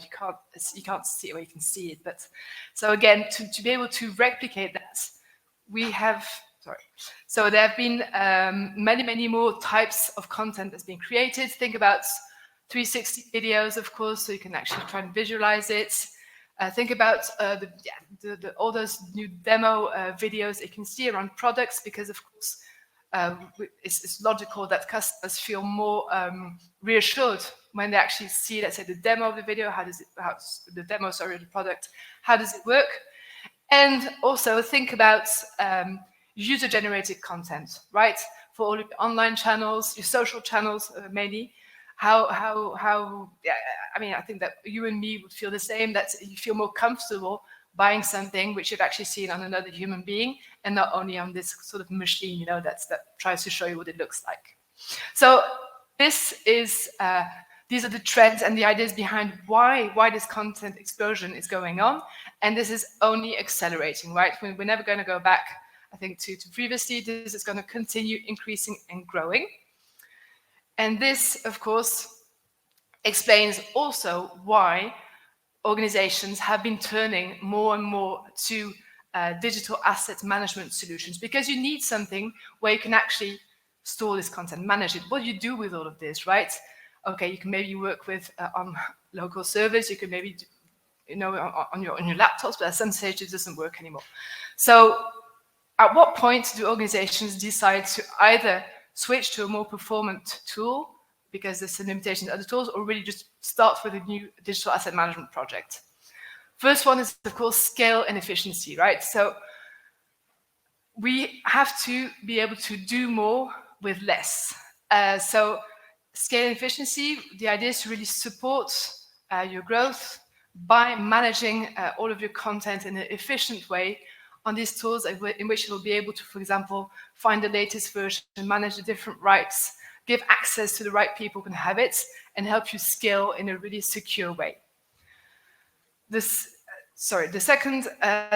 you can't see it, or you can see it. But so again, to be able to replicate that, we have. So there have been many more types of content that's been created. Think about 360 videos, of course, so you can actually try and visualize it. Think about all those new demo videos you can see around products, because of course it's logical that customers feel more reassured when they actually see, let's say, the demo of the video. The product, how does it work? And also think about user-generated content, right? For all of your online channels, your social channels, mainly. I think that you and me would feel the same, that you feel more comfortable buying something which you've actually seen on another human being, and not only on this sort of machine, that tries to show you what it looks like. So these are the trends and the ideas behind why this content explosion is going on, and this is only accelerating, right? We're never going to go back, I think, to previously. This is going to continue increasing and growing. And this, of course, explains also why organizations have been turning more and more to digital asset management solutions, because you need something where you can actually store this content, manage it. What do you do with all of this, right? Okay, you can maybe work with on local servers. You can maybe on your laptops, but at some stage it doesn't work anymore. So at what point do organizations decide to either switch to a more performant tool because there's a limitation to other tools, or really just start with a new digital asset management project? First one is, of course, scale and efficiency, right? So we have to be able to do more with less. So scale and efficiency, the idea is to really support your growth by managing all of your content in an efficient way on these tools, in which you'll be able to, for example, find the latest version, manage the different rights, give access to the right people who can have it, and help you scale in a really secure way. The second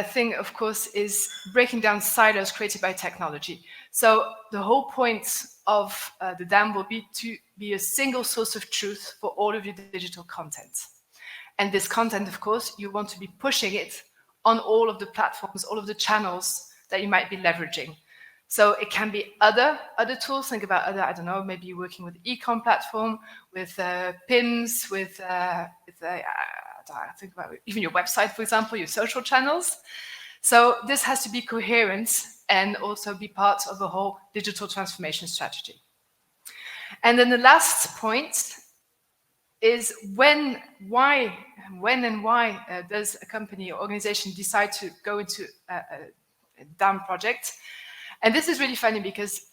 thing, of course, is breaking down silos created by technology. So the whole point of the DAM will be to be a single source of truth for all of your digital content. And this content, of course, you want to be pushing it on all of the platforms, all of the channels that you might be leveraging. So it can be other tools. Think about other, I don't know, maybe you're working with e-com platform, with PIMS, with think about even your website, for example, your social channels. So this has to be coherent and also be part of a whole digital transformation strategy. And then the last point is when and why does a company or organization decide to go into a DAM project? And this is really funny because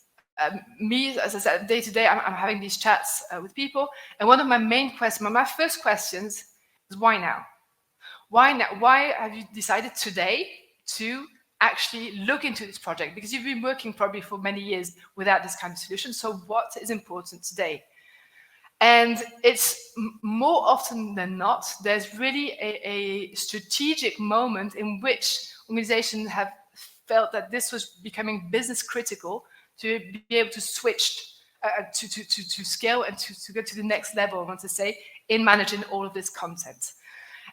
me, as I said, day to day, I'm having these chats with people. And one of my main questions, my first questions is why now? Why now? Why have you decided today to actually look into this project? Because you've been working probably for many years without this kind of solution. So what is important today? And it's more often than not, there's really a strategic moment in which organizations have felt that this was becoming business critical to be able to switch to scale and to go to the next level, I want to say, in managing all of this content.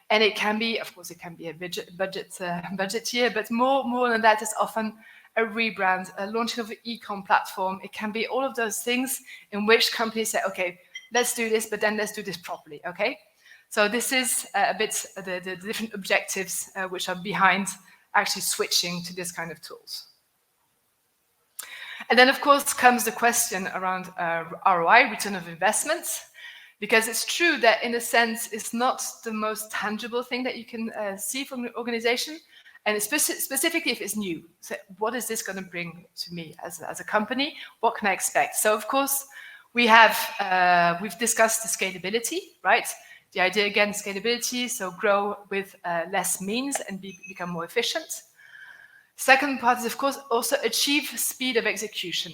And it can be, of course, it can be a budget year, but more than that, it's often a rebrand, a launching of an e-com platform. It can be all of those things in which companies say, okay, let's do this, but then let's do this properly, okay? So this is a bit the different objectives which are behind actually switching to this kind of tools. And then, of course, comes the question around ROI, return of investment, because it's true that, in a sense, it's not the most tangible thing that you can see from an organization, and specifically if it's new. So what is this going to bring to me as a company? What can I expect? So, of course, we've discussed the scalability, right? The idea, again, scalability, so grow with less means and become more efficient. Second part is, of course, also achieve speed of execution.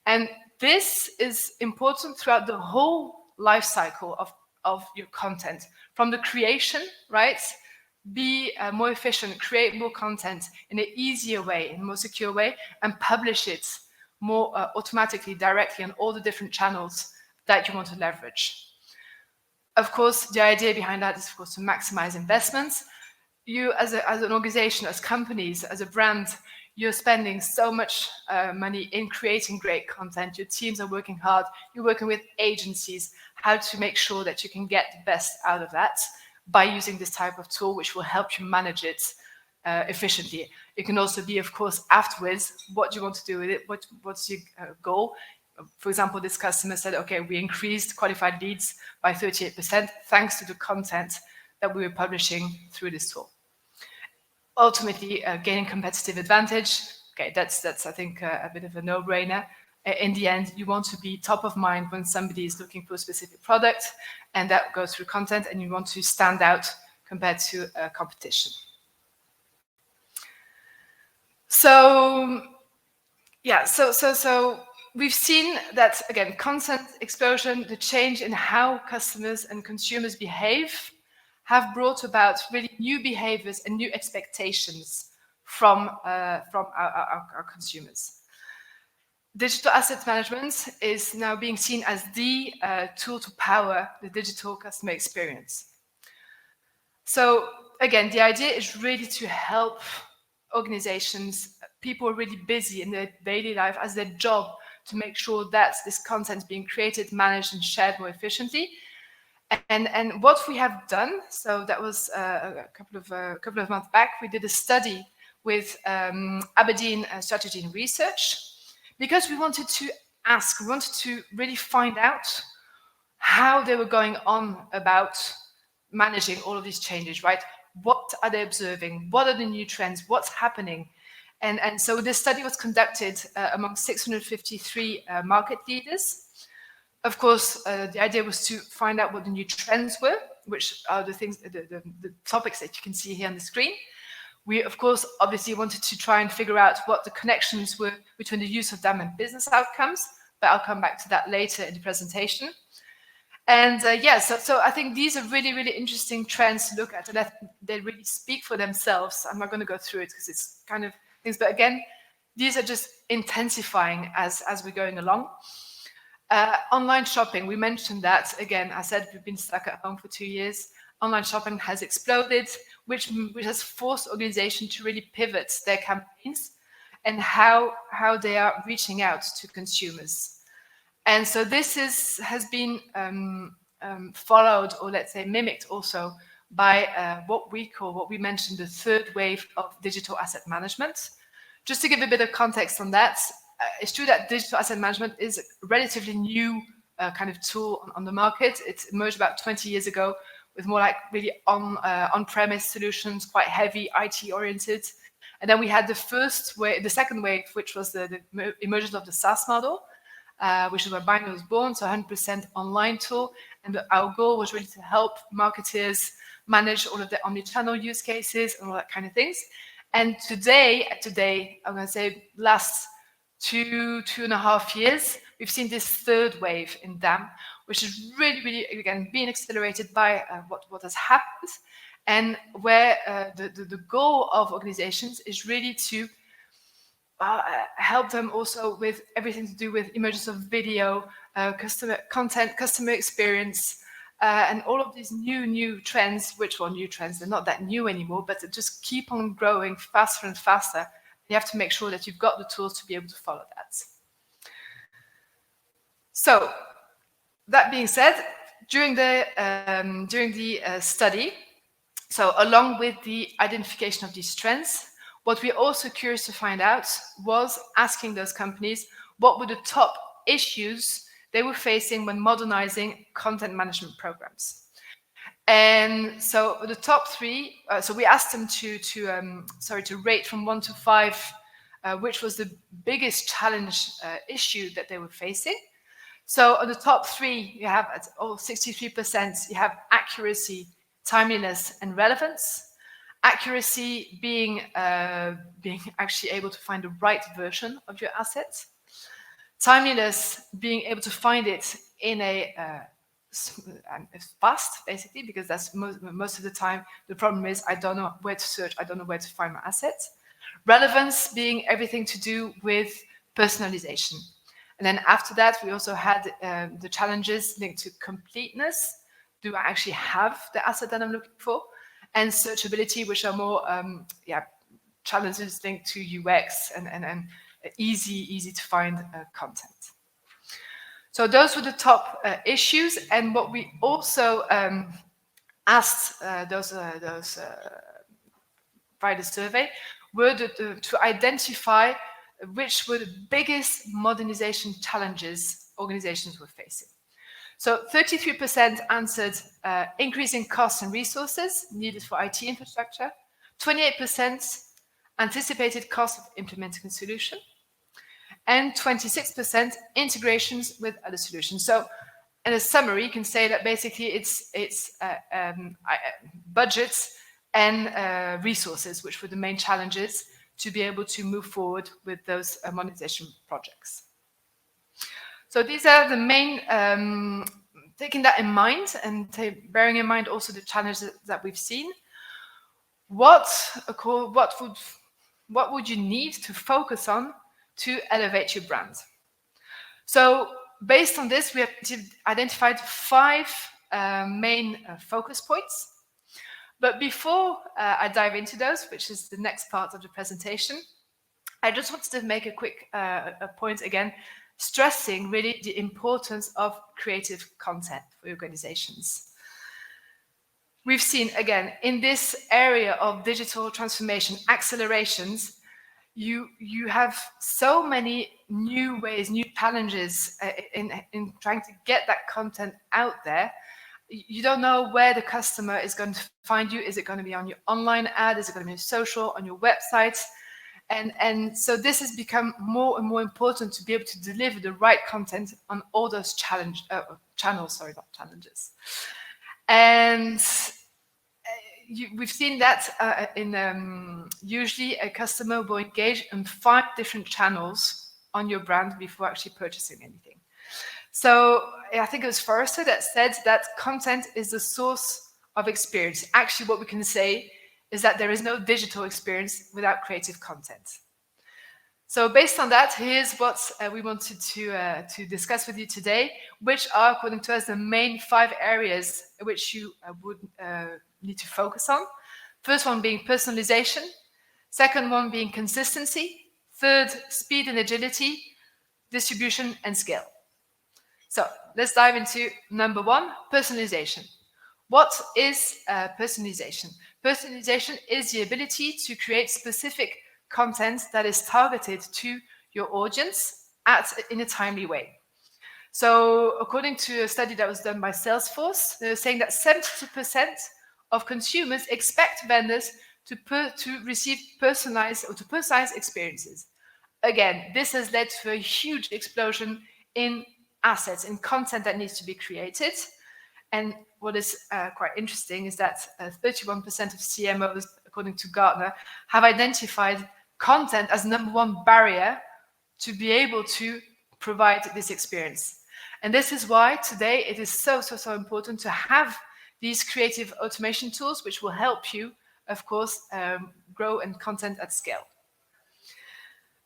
And this is important throughout the whole life cycle of your content. From the creation, right? Be more efficient, create more content in an easier way, in a more secure way, and publish it more automatically, directly on all the different channels that you want to leverage. Of course, the idea behind that is, of course, to maximize investments. You, as an organization, as companies, as a brand, you're spending so much money in creating great content. Your teams are working hard. You're working with agencies, how to make sure that you can get the best out of that by using this type of tool, which will help you manage it efficiently. It can also be, of course, afterwards, what do you want to do with it? What's your goal? For example, this customer said, okay, we increased qualified leads by 38% thanks to the content that we were publishing through this tool. Ultimately, gaining competitive advantage, okay, that's I think, a bit of a no-brainer. In the end, you want to be top of mind when somebody is looking for a specific product, and that goes through content, and you want to stand out compared to competition. So, yeah, so we've seen that, again, content explosion, the change in how customers and consumers behave, have brought about really new behaviors and new expectations from our consumers. Digital asset management is now being seen as the tool to power the digital customer experience. So again, the idea is really to help organizations, people are really busy in their daily life as their job to make sure that this content is being created, managed, and shared more efficiently. And what we have done, so that was a couple of months back, we did a study with Aberdeen Strategy and Research, because we wanted to really find out how they were going on about managing all of these changes, right? What are they observing? What are the new trends? What's happening? And so this study was conducted among 653 market leaders. Of course, the idea was to find out what the new trends were, which are the things, the topics that you can see here on the screen. We, of course, obviously wanted to try and figure out what the connections were between the use of them and business outcomes, but I'll come back to that later in the presentation. And so I think these are really, really interesting trends to look at, and they really speak for themselves. I'm not going to go through it because it's kind of things, but again, these are just intensifying as we're going along. Online shopping, we mentioned that. Again, I said we've been stuck at home for 2 years. Online shopping has exploded, which has forced organizations to really pivot their campaigns and how they are reaching out to consumers. And so this has been followed, or let's say mimicked also, by what we mentioned the third wave of digital asset management. Just to give a bit of context on that, it's true that digital asset management is a relatively new kind of tool on the market. It emerged about 20 years ago with more like really on-premise solutions, quite heavy IT-oriented. And then we had the second wave, which was the emergence of the SaaS model, which is where Bynder was born, so 100% online tool. And our goal was really to help marketers manage all of the omni-channel use cases and all that kind of things. And today, I'm going to say last 2.5 years, we've seen this third wave in DAM, which is really, really, again, being accelerated by what has happened, and where the goal of organizations is really to help them also with everything to do with emergence of video, customer content, customer experience, and all of these new trends, they're not that new anymore, but they just keep on growing faster and faster. You have to make sure that you've got the tools to be able to follow that. So, that being said, during the study, so along with the identification of these trends, what we're also curious to find out was asking those companies what were the top issues they were facing when modernizing content management programs. And so the top three, so we asked them to rate from 1 to 5, which was the biggest challenge issue that they were facing. So on the top three, you have at 63%, you have accuracy, timeliness, and relevance. Accuracy being actually able to find the right version of your asset. Timeliness being able to find it in a fast, basically, because that's most of the time the problem is I don't know where to search, I don't know where to find my assets. Relevance being everything to do with personalization. And then after that, we also had the challenges linked to completeness, do I actually have the asset that I'm looking for? And searchability, which are more challenges linked to UX and easy to find content. So those were the top issues, and what we also asked those by the survey were to identify which were the biggest modernization challenges organizations were facing. So 33% answered increasing costs and resources needed for IT infrastructure, 28% anticipated cost of implementing a solution, and 26% integrations with other solutions. So in a summary, you can say that basically it's budgets and resources, which were the main challenges to be able to move forward with those modernization projects. So these are the main, taking that in mind and bearing in mind also the challenges that we've seen, what would you need to focus on to elevate your brand? So based on this, we have identified 5 main focus points. But before I dive into those, which is the next part of the presentation, I just wanted to make a quick point again, stressing really the importance of creative content for organizations. We've seen, again, in this area of digital transformation accelerations, you have so many new ways, new challenges in trying to get that content out there. You don't know where the customer is going to find you. Is it going to be on your online ad? Is it going to be social, on your website? And so this has become more and more important to be able to deliver the right content on all those channels, not challenges. And we've seen that usually a customer will engage in 5 different channels on your brand before actually purchasing anything. So I think it was Forrester that said that content is the source of experience. Actually, what we can say is that there is no digital experience without creative content. So based on that, here's what we wanted to discuss with you today, which are, according to us, the main 5 areas which you would need to focus on. First one being personalization. Second one being consistency. Third, speed and agility, distribution and scale. So let's dive into number 1, personalization. What is personalization? Personalization is the ability to create specific content that is targeted to your audience in a timely way. So according to a study that was done by Salesforce, they're saying that 70% of consumers expect vendors to receive personalized experiences. Again, this has led to a huge explosion in assets and content that needs to be created. And what is quite interesting is that 31% of CMOs, according to Gartner, have identified content as number 1 barrier to be able to provide this experience. And this is why today it is so important to have these creative automation tools, which will help you, of course, grow and content at scale.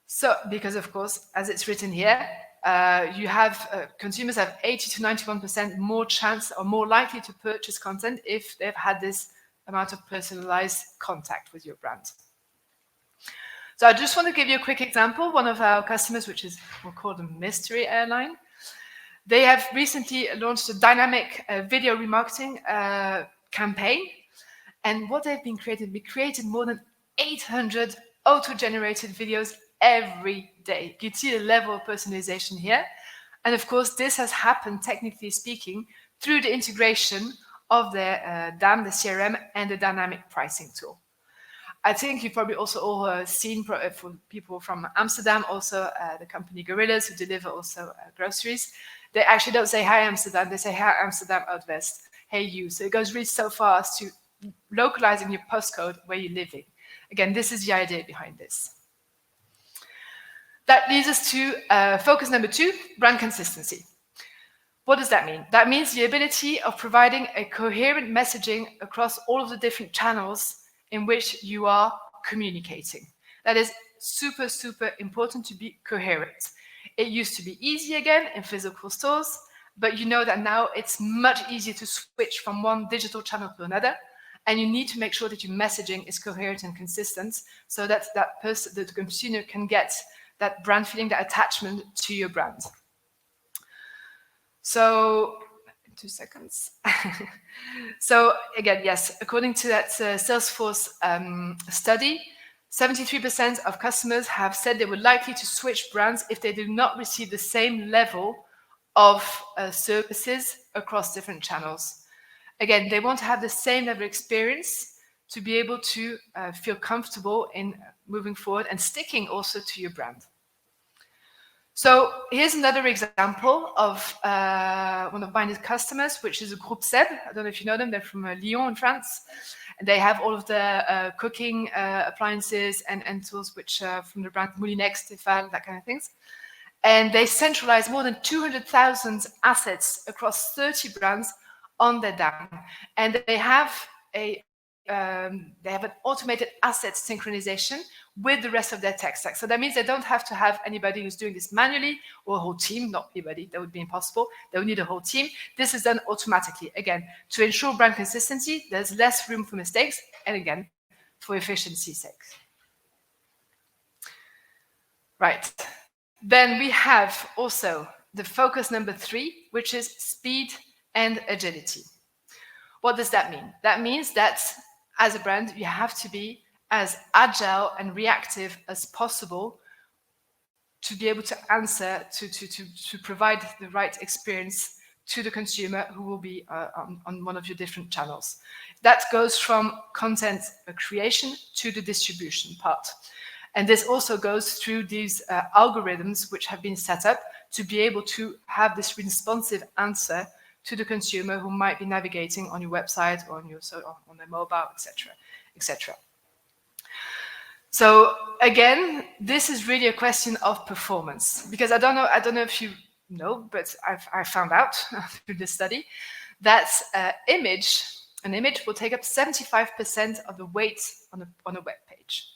So, because of course, as it's written here, you have consumers have 80 to 91% more chance or more likely to purchase content if they've had this amount of personalized contact with your brand. So I just want to give you a quick example. One of our customers, which is we'll call them Mystery Airline, they have recently launched a dynamic video remarketing campaign. And what they've been creating, we created more than 800 auto-generated videos every day. You can see the level of personalization here. And of course, this has happened, technically speaking, through the integration of their DAM, the CRM, and the dynamic pricing tool. I think you've probably also all seen, for people from Amsterdam, also the company Gorillas, who deliver also groceries. They actually don't say, "Hi, Amsterdam." They say, "Hi, Amsterdam, out west. Hey, you." So it goes really so far as to localizing your postcode where you're living. Again, this is the idea behind this. That leads us to focus number 2, brand consistency. What does that mean? That means the ability of providing a coherent messaging across all of the different channels in which you are communicating. That is super important to be coherent. It used to be easy again in physical stores, but you know that now it's much easier to switch from one digital channel to another, and you need to make sure that your messaging is coherent and consistent, so that the consumer can get that brand feeling, that attachment to your brand. So, 2 seconds. So again, yes, according to that Salesforce study, 73% of customers have said they were likely to switch brands if they do not receive the same level of services across different channels. Again, they want to have the same level of experience to be able to feel comfortable in moving forward and sticking also to your brand. So here's another example of one of Bynder's customers, which is Groupe Seb. I don't know if you know them. They're from Lyon in France. And they have all of the cooking appliances and tools which from the brand Moulinex, Stéphane, that kind of things. And they centralize more than 200,000 assets across 30 brands on their DAM. And they have an automated asset synchronization with the rest of their tech stack. So that means they don't have to have anybody who's doing this manually, or a whole team, not anybody, that would be impossible. They would need a whole team. This is done automatically. Again, to ensure brand consistency, there's less room for mistakes, and again, for efficiency's sake. Right. Then we have also the focus number 3, which is speed and agility. What does that mean? That means that as a brand, you have to be as agile and reactive as possible to be able to answer, to provide the right experience to the consumer who will be on one of your different channels. That goes from content creation to the distribution part. And this also goes through these algorithms which have been set up to be able to have this responsive answer to the consumer who might be navigating on your website or on their mobile, etc., etc. So again, this is really a question of performance, because I don't know if you know, but I found out through this study that an image will take up 75% of the weight on a web page.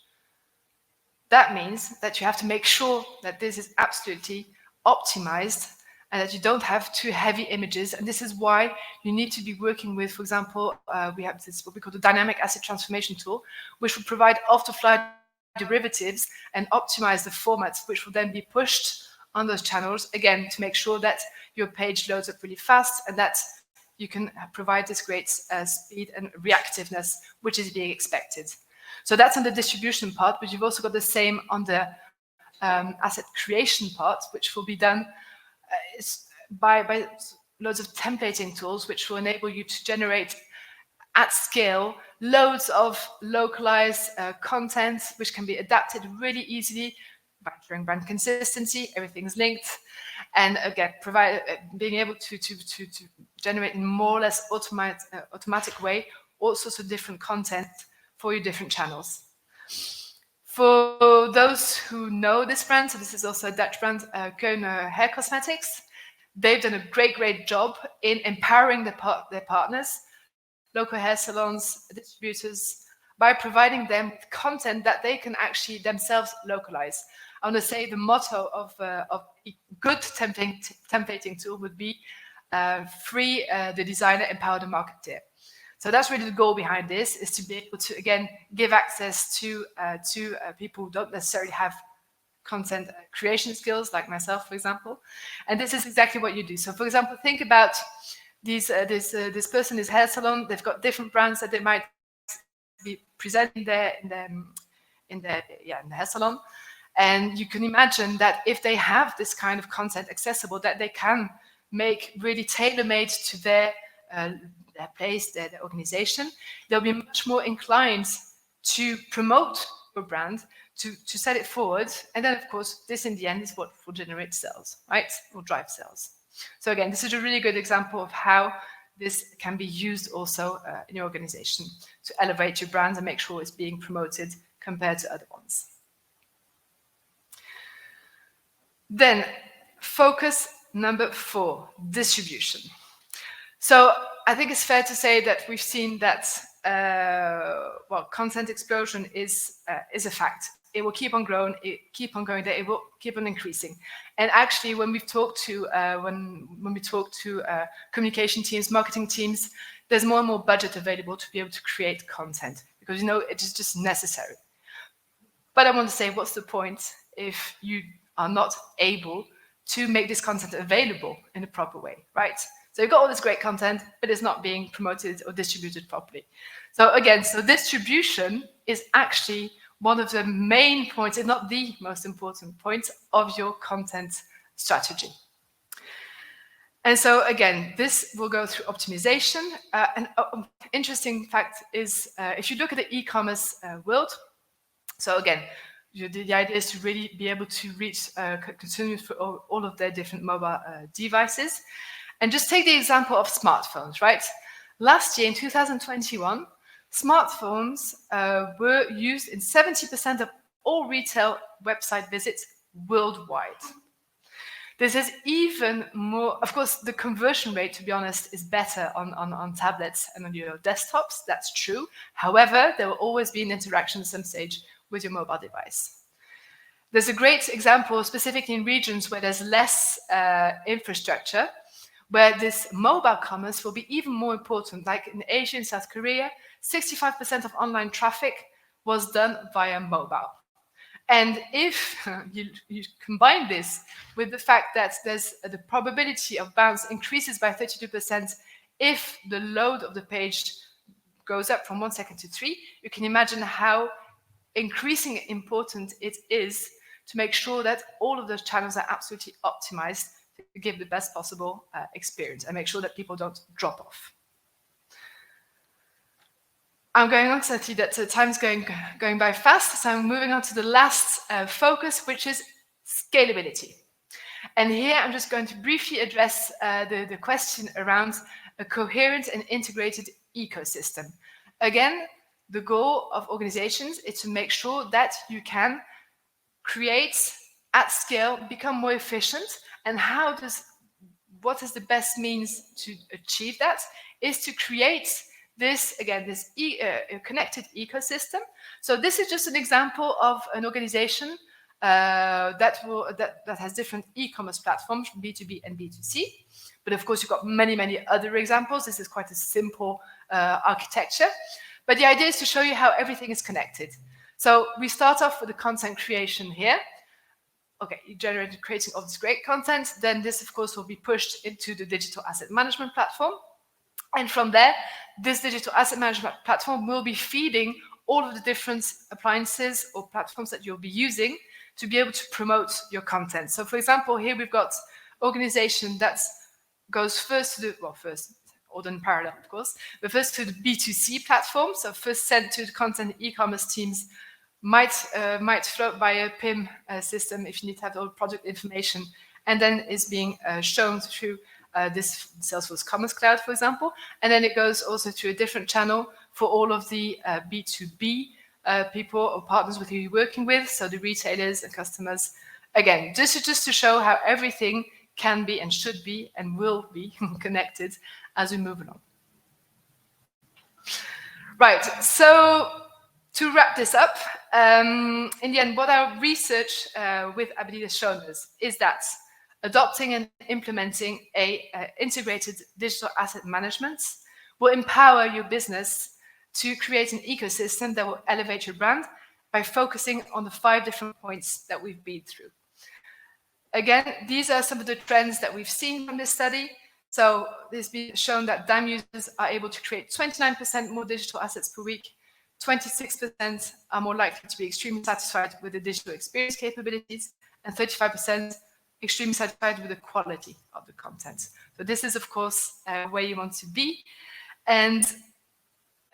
That means that you have to make sure that this is absolutely optimized and that you don't have too heavy images. And this is why you need to be working with, for example, we have this, what we call the dynamic asset transformation tool, which will provide off-the-fly derivatives and optimize the formats, which will then be pushed on those channels, again, to make sure that your page loads up really fast and that you can provide this great speed and reactiveness, which is being expected. So that's on the distribution part, but you've also got the same on the asset creation part, which will be done by loads of templating tools, which will enable you to generate at scale loads of localized content, which can be adapted really easily by ensuring brand consistency. Everything's linked, and again, being able to generate in more or less automatic way all sorts of different content for your different channels. For those who know this brand, so this is also a Dutch brand, Kona hair cosmetics. They've done a great job in empowering their partners, local hair salons, distributors, by providing them with content that they can actually themselves localize. I want to say the motto of a good templating tool would be free the designer, empower the marketer. So that's really the goal behind this, is to be able to, again, give access to people who don't necessarily have content creation skills, like myself, for example. And this is exactly what you do. So, for example, think about this person is hair salon. They've got different brands that they might be presenting there in the hair salon. And you can imagine that if they have this kind of content accessible, that they can make really tailor-made to their place, their organization, they'll be much more inclined to promote your brand, to set it forward. And then, of course, this in the end is what will generate sales, right? Will drive sales. So again, this is a really good example of how this can be used also in your organization to elevate your brand and make sure it's being promoted compared to other ones. Then, focus number 4, distribution. So I think it's fair to say that we've seen that content explosion is a fact it will keep on growing, it will keep on increasing. And actually, when we've talked to when we talk to communication teams, marketing teams, there's more and more budget available to be able to create content, because it is just necessary. But I want to say, what's the point if you are not able to make this content available in a proper way, right? So you've got all this great content, but it's not being promoted or distributed properly. So again, distribution is actually one of the main points, if not the most important point, of your content strategy. And so again, this will go through optimization. An interesting fact is, if you look at the e-commerce world, so again, the idea is to really be able to reach consumers for all of their different mobile devices. And just take the example of smartphones, right? Last year, in 2021, smartphones were used in 70% of all retail website visits worldwide. This is even more, of course, the conversion rate, to be honest, is better on tablets and on your desktops. That's true. However, there will always be an interaction at some stage with your mobile device. There's a great example, specifically in regions where there's less infrastructure, where this mobile commerce will be even more important. Like in Asia and South Korea, 65% of online traffic was done via mobile. And if you combine this with the fact that there's the probability of bounce increases by 32% if the load of the page goes up from 1 second to 3, you can imagine how increasingly important it is to make sure that all of those channels are absolutely optimized to give the best possible experience and make sure that people don't drop off. I'm going on, because I see that the time's going by fast, so I'm moving on to the last focus, which is scalability. And here I'm just going to briefly address the question around a coherent and integrated ecosystem. Again, the goal of organizations is to make sure that you can create at scale, become more efficient, and what is the best means to achieve that is to create this connected ecosystem. So this is just an example of an organization that has different e-commerce platforms, B2B and B2C. But of course, you've got many, many other examples. This is quite a simple architecture. But the idea is to show you how everything is connected. So we start off with the content creation here. Okay, you generated creating all this great content. Then this, of course, will be pushed into the digital asset management platform. And from there, this digital asset management platform will be feeding all of the different appliances or platforms that you'll be using to be able to promote your content. So for example, here we've got organization that goes first to order in parallel, of course, but first to the B2C platform. So first sent to the content e-commerce teams, might float by a PIM system if you need to have all the project information, and then is being shown through this Salesforce Commerce Cloud, for example. And then it goes also to a different channel for all of the B2B people or partners with who you're working with, so the retailers and customers. Again, just to show how everything can be and should be and will be connected as we move along. Right, so to wrap this up, in the end, what our research with Abedi has shown us is that adopting and implementing a integrated digital asset management will empower your business to create an ecosystem that will elevate your brand by focusing on the 5 different points that we've been through. Again, these are some of the trends that we've seen from this study. So it's been shown that DAM users are able to create 29% more digital assets per week, 26% are more likely to be extremely satisfied with the digital experience capabilities, and 35% extremely satisfied with the quality of the content. So this is, of course, where you want to be. And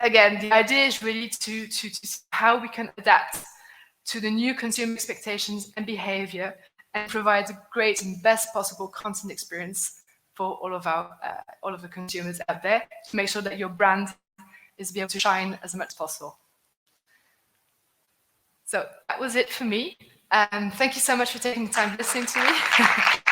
again, the idea is really to see how we can adapt to the new consumer expectations and behavior and provide the great and best possible content experience for all of the consumers out there to make sure that your brand is able to shine as much as possible. So that was it for me. Thank you so much for taking the time listening to me.